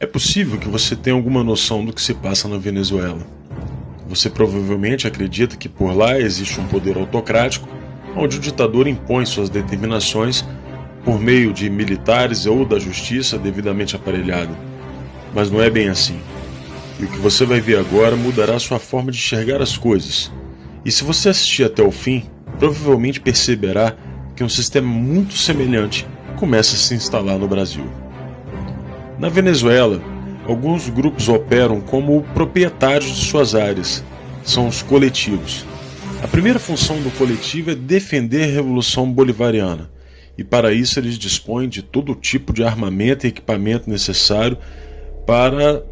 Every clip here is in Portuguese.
É possível que você tenha alguma noção do que se passa na Venezuela. Você provavelmente acredita que por lá existe um poder autocrático, onde o ditador impõe suas determinações por meio de militares ou da justiça devidamente aparelhada. Mas não é bem assim. E o que você vai ver agora mudará sua forma de enxergar as coisas. E se você assistir até o fim, provavelmente perceberá que um sistema muito semelhante começa a se instalar no Brasil. Na Venezuela, alguns grupos operam como proprietários de suas áreas. São os coletivos. A primeira função do coletivo é defender a Revolução Bolivariana, e para isso eles dispõem de todo tipo de armamento e equipamento necessário para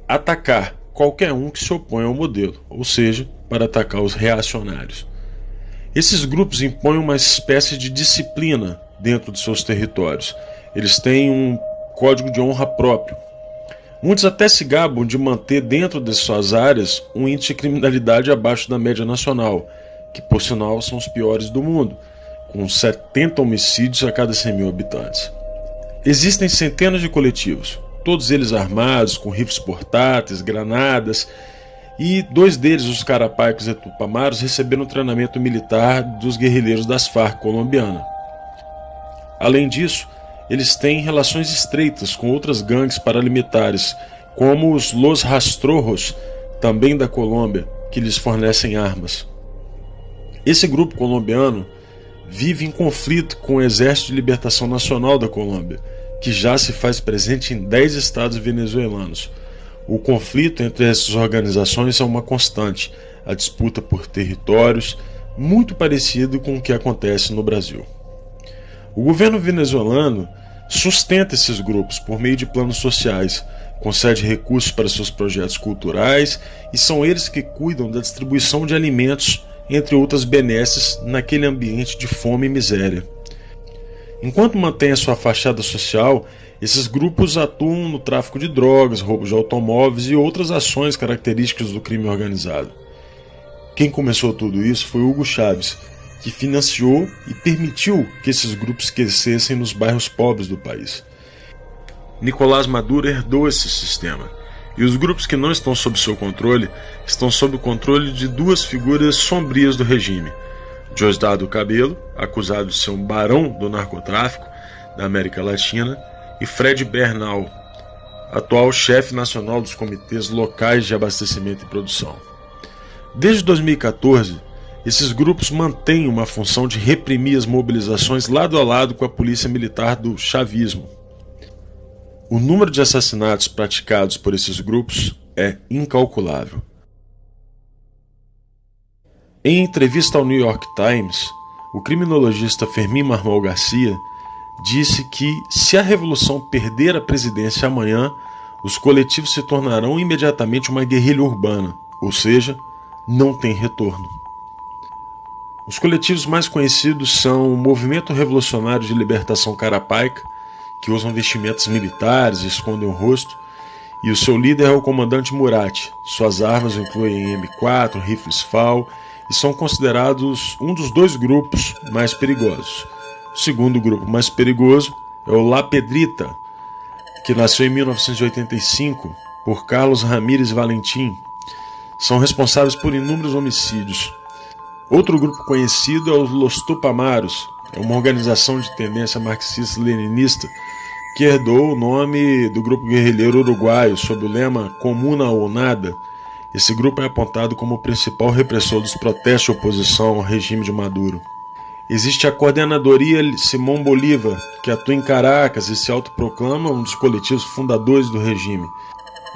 atacar qualquer um que se oponha ao modelo, ou seja, para atacar os reacionários. Esses grupos impõem uma espécie de disciplina dentro de seus territórios. Eles têm um código de honra próprio. Muitos até se gabam de manter dentro de suas áreas um índice de criminalidade abaixo da média nacional, que por sinal são os piores do mundo, com 70 homicídios a cada 100 mil habitantes. Existem centenas de coletivos, todos eles armados, com rifles portáteis, granadas, e 2 deles, os Carapaicos e Tupamaros, receberam treinamento militar dos guerrilheiros das Farc colombiana. Além disso, eles têm relações estreitas com outras gangues paramilitares, como os Los Rastrojos, também da Colômbia, que lhes fornecem armas. Esse grupo colombiano vive em conflito com o Exército de Libertação Nacional da Colômbia, que já se faz presente em 10 estados venezuelanos. O conflito entre essas organizações é uma constante, a disputa por territórios, muito parecido com o que acontece no Brasil. O governo venezuelano sustenta esses grupos por meio de planos sociais, concede recursos para seus projetos culturais e são eles que cuidam da distribuição de alimentos, entre outras benesses, naquele ambiente de fome e miséria. Enquanto mantém a sua fachada social, esses grupos atuam no tráfico de drogas, roubo de automóveis e outras ações características do crime organizado. Quem começou tudo isso foi Hugo Chávez, que financiou e permitiu que esses grupos crescessem nos bairros pobres do país. Nicolás Maduro herdou esse sistema, e os grupos que não estão sob seu controle estão sob o controle de 2 figuras sombrias do regime: Diosdado Cabello, acusado de ser um barão do narcotráfico da América Latina, e Fred Bernal, atual chefe nacional dos comitês locais de abastecimento e produção. Desde 2014, esses grupos mantêm uma função de reprimir as mobilizações lado a lado com a polícia militar do chavismo. O número de assassinatos praticados por esses grupos é incalculável. Em entrevista ao New York Times, o criminologista Fermín Marmol Garcia disse que, se a revolução perder a presidência amanhã, os coletivos se tornarão imediatamente uma guerrilha urbana, ou seja, não tem retorno. Os coletivos mais conhecidos são o Movimento Revolucionário de Libertação Carapaica, que usam vestimentas militares e escondem o rosto, e o seu líder é o comandante Murat. Suas armas incluem M4, rifles FAL, e são considerados um dos 2 grupos mais perigosos. O segundo grupo mais perigoso é o La Pedrita, que nasceu em 1985 por Carlos Ramírez Valentim. São responsáveis por inúmeros homicídios. Outro grupo conhecido é os Los Tupamaros, é uma organização de tendência marxista-leninista que herdou o nome do grupo guerrilheiro uruguaio sob o lema Comuna ou Nada. Esse grupo é apontado como o principal repressor dos protestos de oposição ao regime de Maduro. Existe a Coordenadoria Simón Bolívar, que atua em Caracas e se autoproclama um dos coletivos fundadores do regime.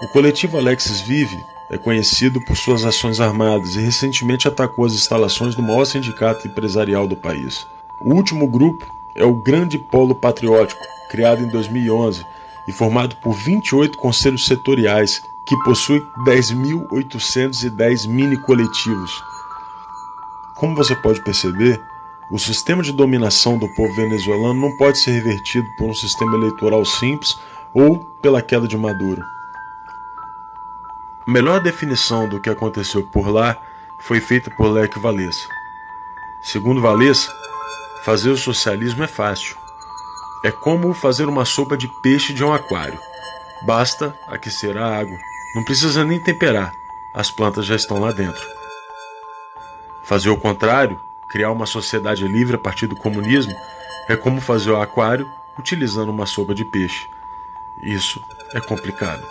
O coletivo Alexis Vive é conhecido por suas ações armadas e recentemente atacou as instalações do maior sindicato empresarial do país. O último grupo é o Grande Polo Patriótico, criado em 2011 e formado por 28 conselhos setoriais, que possui 10.810 mini-coletivos. Como você pode perceber, o sistema de dominação do povo venezuelano não pode ser revertido por um sistema eleitoral simples ou pela queda de Maduro. A melhor definição do que aconteceu por lá foi feita por Lech Walesa. Segundo Walesa, fazer o socialismo é fácil. É como fazer uma sopa de peixe de um aquário. Basta aquecer a água, não precisa nem temperar, as plantas já estão lá dentro. Fazer o contrário, criar uma sociedade livre a partir do comunismo, é como fazer o aquário utilizando uma sopa de peixe. Isso é complicado.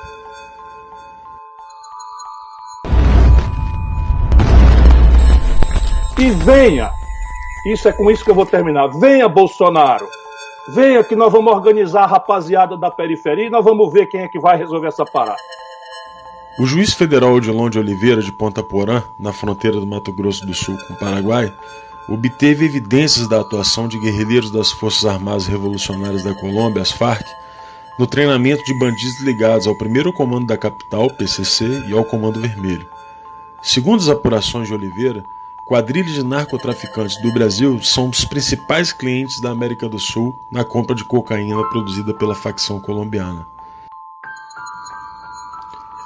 E venha, isso é com isso que eu vou terminar, venha Bolsonaro, venha que nós vamos organizar a rapaziada da periferia e nós vamos ver quem é que vai resolver essa parada. O juiz federal Odilon de Oliveira de Ponta Porã, na fronteira do Mato Grosso do Sul com o Paraguai, obteve evidências da atuação de guerrilheiros das Forças Armadas Revolucionárias da Colômbia, as FARC, no treinamento de bandidos ligados ao 1º Comando da Capital, PCC, e ao Comando Vermelho. Segundo as apurações de Oliveira, quadrilhas de narcotraficantes do Brasil são os principais clientes da América do Sul na compra de cocaína produzida pela facção colombiana.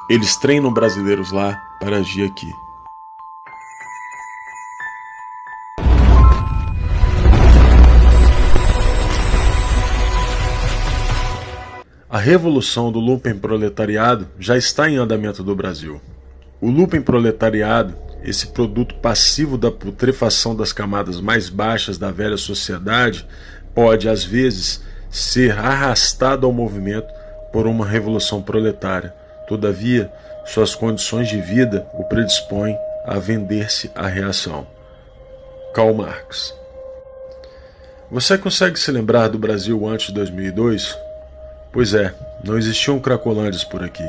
Eles treinam brasileiros lá para agir aqui. A revolução do lumpenproletariado já está em andamento no Brasil. O lumpenproletariado, esse produto passivo da putrefação das camadas mais baixas da velha sociedade, pode, às vezes, ser arrastado ao movimento por uma revolução proletária. Todavia, suas condições de vida o predispõem a vender-se à reação. Karl Marx. Você consegue se lembrar do Brasil antes de 2002? Pois é, não existiam cracolândias por aqui.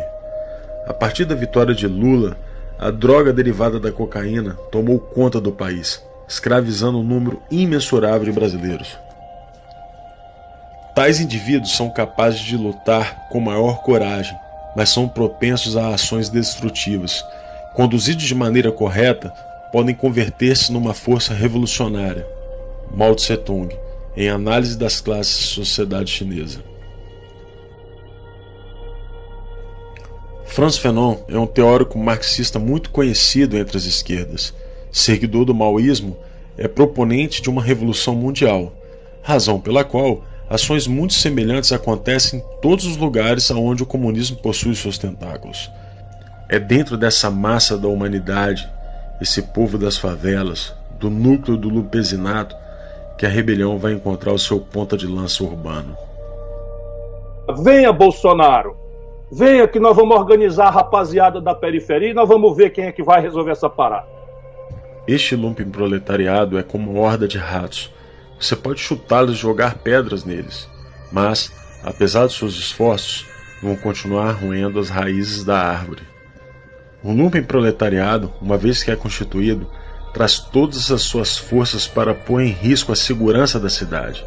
A partir da vitória de Lula, a droga derivada da cocaína tomou conta do país, escravizando um número imensurável de brasileiros. Tais indivíduos são capazes de lutar com maior coragem, mas são propensos a ações destrutivas. Conduzidos de maneira correta, podem converter-se numa força revolucionária. Mao Tse-tung, em Análise das Classes e Sociedade Chinesa. Frantz Fanon é um teórico marxista muito conhecido entre as esquerdas. Seguidor do maoísmo, é proponente de uma revolução mundial, razão pela qual ações muito semelhantes acontecem em todos os lugares onde o comunismo possui seus tentáculos. É dentro dessa massa da humanidade, esse povo das favelas, do núcleo do lumpesinato, que a rebelião vai encontrar o seu ponta de lança urbano. Venha Bolsonaro, venha que nós vamos organizar a rapaziada da periferia e nós vamos ver quem é que vai resolver essa parada. Este lumpenproletariado é como uma horda de ratos. Você pode chutá-los e jogar pedras neles, mas, apesar de seus esforços, vão continuar roendo as raízes da árvore. O lumpenproletariado, uma vez que é constituído, traz todas as suas forças para pôr em risco a segurança da cidade.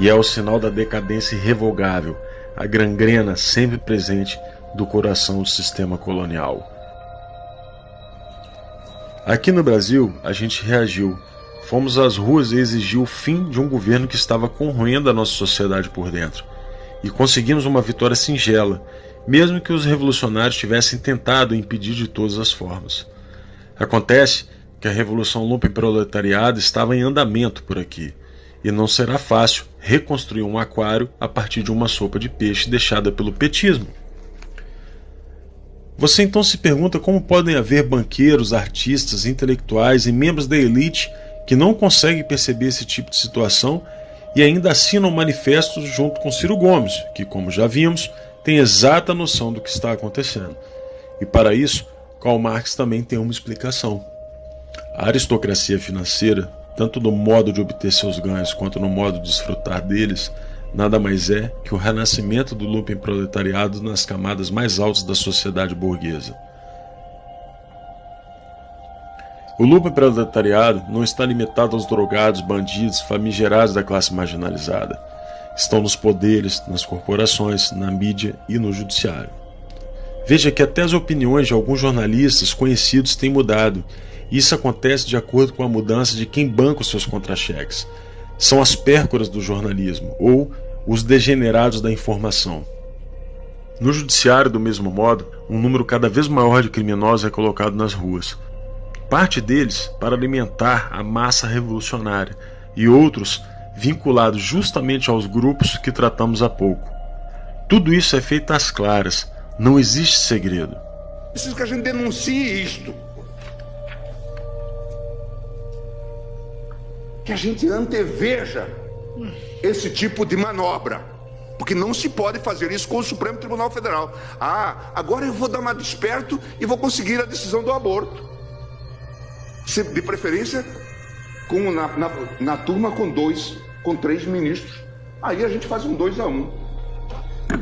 E é o sinal da decadência irrevogável, a gangrena sempre presente do coração do sistema colonial. Aqui no Brasil, a gente reagiu. Fomos às ruas e exigimos o fim de um governo que estava corroendo a nossa sociedade por dentro. E conseguimos uma vitória singela, mesmo que os revolucionários tivessem tentado impedir de todas as formas. Acontece que a revolução lumpenproletariada estava em andamento por aqui, e não será fácil reconstruir um aquário a partir de uma sopa de peixe deixada pelo petismo. Você então se pergunta como podem haver banqueiros, artistas, intelectuais e membros da elite que não conseguem perceber esse tipo de situação e ainda assinam manifestos junto com Ciro Gomes, que, como já vimos, tem exata noção do que está acontecendo. E para isso, Karl Marx também tem uma explicação. A aristocracia financeira, tanto no modo de obter seus ganhos quanto no modo de desfrutar deles, nada mais é que o renascimento do lumpenproletariado nas camadas mais altas da sociedade burguesa. O lumpenproletariado não está limitado aos drogados, bandidos, famigerados da classe marginalizada. Estão nos poderes, nas corporações, na mídia e no judiciário. Veja que até as opiniões de alguns jornalistas conhecidos têm mudado, e isso acontece de acordo com a mudança de quem banca os seus contra-cheques. São as pércoras do jornalismo, ou os degenerados da informação. No judiciário, do mesmo modo, um número cada vez maior de criminosos é colocado nas ruas. Parte deles para alimentar a massa revolucionária, e outros vinculados justamente aos grupos que tratamos há pouco. Tudo isso é feito às claras, não existe segredo. Preciso que a gente denuncie isto. Que a gente anteveja esse tipo de manobra. Porque não se pode fazer isso com o Supremo Tribunal Federal. Agora eu vou dar uma desperto e vou conseguir a decisão do aborto. De preferência, na turma com 3 ministros. Aí a gente faz um 2-1.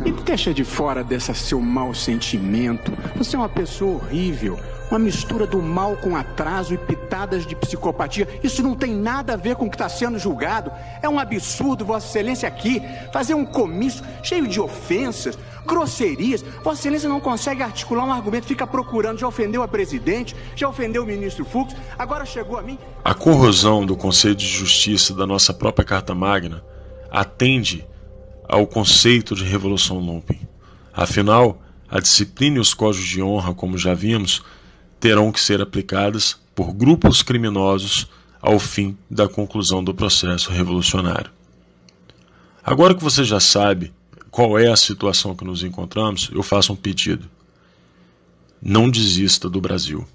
E deixa de fora desse seu mau sentimento. Você é uma pessoa horrível. Uma mistura do mal com atraso e pitadas de psicopatia. Isso não tem nada a ver com o que está sendo julgado. É um absurdo, Vossa Excelência, aqui fazer um comício cheio de ofensas, grosserias. Vossa Excelência não consegue articular um argumento, fica procurando. Já ofendeu a presidente, já ofendeu o ministro Fux, agora chegou a mim. A corrosão do Conselho de Justiça da nossa própria Carta Magna atende ao conceito de Revolução Lumpen. Afinal, a disciplina e os códigos de honra, como já vimos, terão que ser aplicadas por grupos criminosos ao fim da conclusão do processo revolucionário. Agora que você já sabe qual é a situação que nos encontramos, eu faço um pedido. Não desista do Brasil.